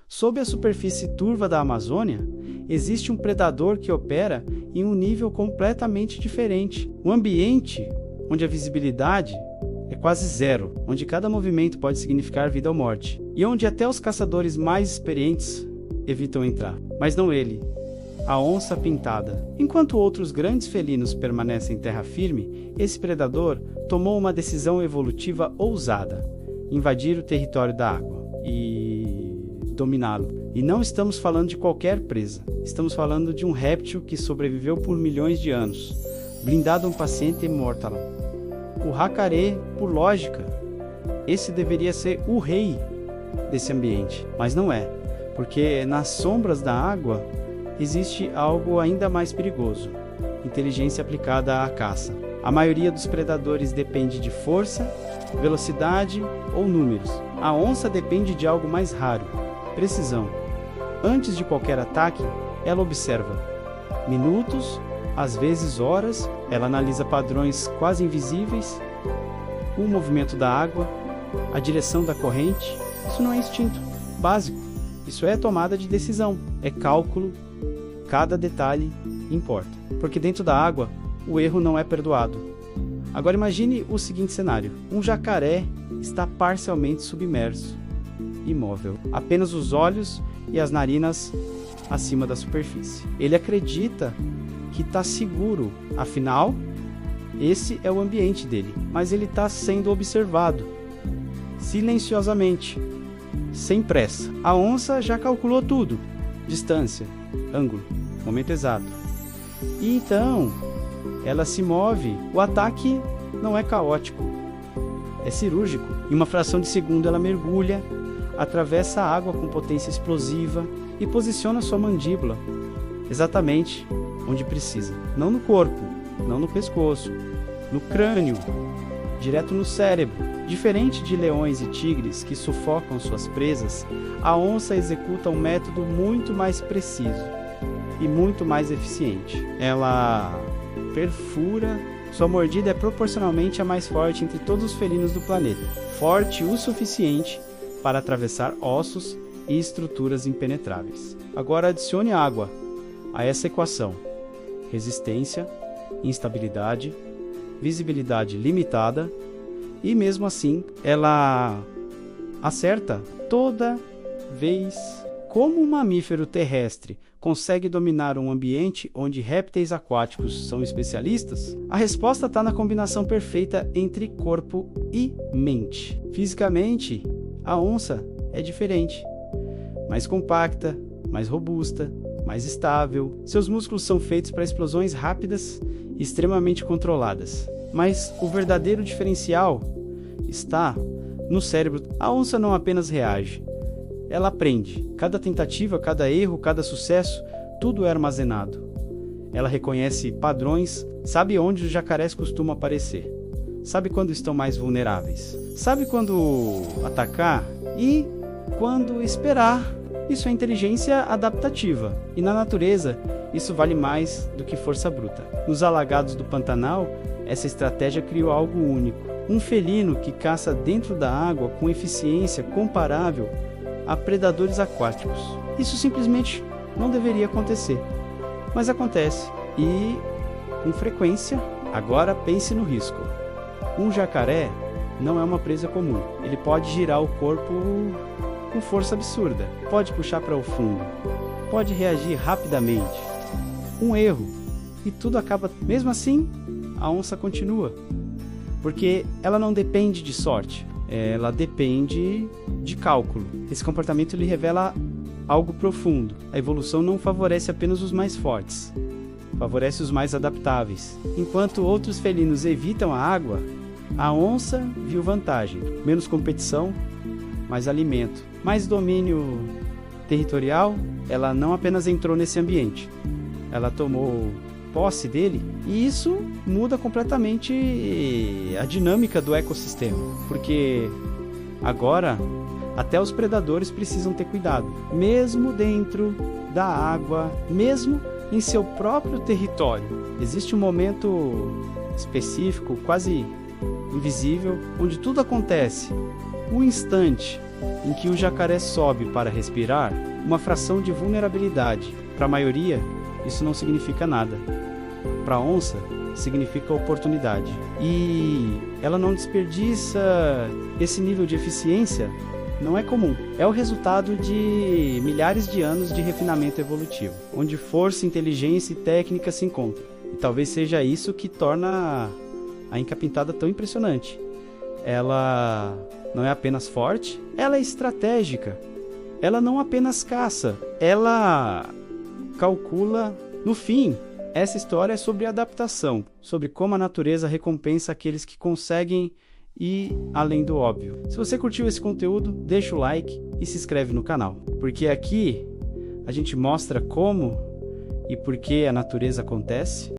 Sob a superfície turva da Amazônia, existe um predador que opera em um nível completamente diferente. Um ambiente onde a visibilidade é quase zero, onde cada movimento pode significar vida ou morte, e onde até os caçadores mais experientes evitam entrar. Mas não ele, a onça pintada. Enquanto outros grandes felinos permanecem em terra firme, esse predador tomou uma decisão evolutiva ousada: invadir o território da água e dominá-lo. E não estamos falando de qualquer presa, estamos falando de um réptil que sobreviveu por milhões de anos, blindado um paciente immortal. O jacaré, por lógica, esse deveria ser o rei desse ambiente, mas não é, porque nas sombras da água existe algo ainda mais perigoso: inteligência aplicada à caça. A maioria dos predadores depende de força, velocidade ou números. A onça depende de algo mais raro: precisão. Antes de qualquer ataque, ela observa minutos, às vezes horas. Ela analisa padrões quase invisíveis, o movimento da água, a direção da corrente. Isso não é instinto básico, isso é tomada de decisão, é cálculo. Cada detalhe importa, porque dentro da água o erro não é perdoado. Agora imagine o seguinte cenário: um jacaré está parcialmente submerso, imóvel, apenas os olhos e as narinas acima da superfície. Ele acredita que está seguro, afinal, esse é o ambiente dele, mas ele está sendo observado, silenciosamente, sem pressa. A onça já calculou tudo: distância, ângulo, momento exato. E então, ela se move. O ataque não é caótico, é cirúrgico. Em uma fração de segundo ela mergulha, atravessa a água com potência explosiva e posiciona sua mandíbula exatamente onde precisa. Não no corpo, não no pescoço, no crânio, direto no cérebro. Diferente de leões e tigres que sufocam suas presas, a onça executa um método muito mais preciso e muito mais eficiente. Ela perfura. Sua mordida é proporcionalmente a mais forte entre todos os felinos do planeta, forte o suficiente para atravessar ossos e estruturas impenetráveis. Agora adicione água a essa equação: resistência, instabilidade, visibilidade limitada, e mesmo assim ela acerta toda vez. Como um mamífero terrestre consegue dominar um ambiente onde répteis aquáticos são especialistas? A resposta está na combinação perfeita entre corpo e mente. Fisicamente, a onça é diferente, mais compacta, mais robusta, mais estável. Seus músculos são feitos para explosões rápidas e extremamente controladas. Mas o verdadeiro diferencial está no cérebro. A onça não apenas reage, ela aprende. Cada tentativa, cada erro, cada sucesso, tudo é armazenado. Ela reconhece padrões, sabe onde os jacarés costumam aparecer, sabe quando estão mais vulneráveis, sabe quando atacar e quando esperar. Isso é inteligência adaptativa, e na natureza isso vale mais do que força bruta. Nos alagados do Pantanal, essa estratégia criou algo único: um felino que caça dentro da água com eficiência comparável a predadores aquáticos. Isso simplesmente não deveria acontecer, mas acontece, e com frequência. Agora pense no risco: um jacaré não é uma presa comum. Ele pode girar o corpo com força absurda, pode puxar para o fundo, pode reagir rapidamente. Um erro e tudo acaba. Mesmo assim, a onça continua, porque ela não depende de sorte, ela depende de cálculo. Esse comportamento lhe revela algo profundo: a evolução não favorece apenas os mais fortes, favorece os mais adaptáveis. Enquanto outros felinos evitam a água, a onça viu vantagem: menos competição, mais alimento, mais domínio territorial. Ela não apenas entrou nesse ambiente, ela tomou posse dele, e isso muda completamente a dinâmica do ecossistema, porque agora até os predadores precisam ter cuidado, mesmo dentro da água, mesmo em seu próprio território. Existe um momento específico, quase invisível, onde tudo acontece. Um instante em que o jacaré sobe para respirar, uma fração de vulnerabilidade. Para a maioria, isso não significa nada. Para a onça, significa oportunidade. E ela não desperdiça esse nível de eficiência, não é comum. É o resultado de milhares de anos de refinamento evolutivo, onde força, inteligência e técnica se encontram. E talvez seja isso que torna a Inca-Pintada tão impressionante. Ela não é apenas forte, ela é estratégica. Ela não apenas caça, ela calcula. No fim, essa história é sobre adaptação, sobre como a natureza recompensa aqueles que conseguem ir além do óbvio. Se você curtiu esse conteúdo, deixa o like e se inscreve no canal, porque aqui a gente mostra como e por que a natureza acontece.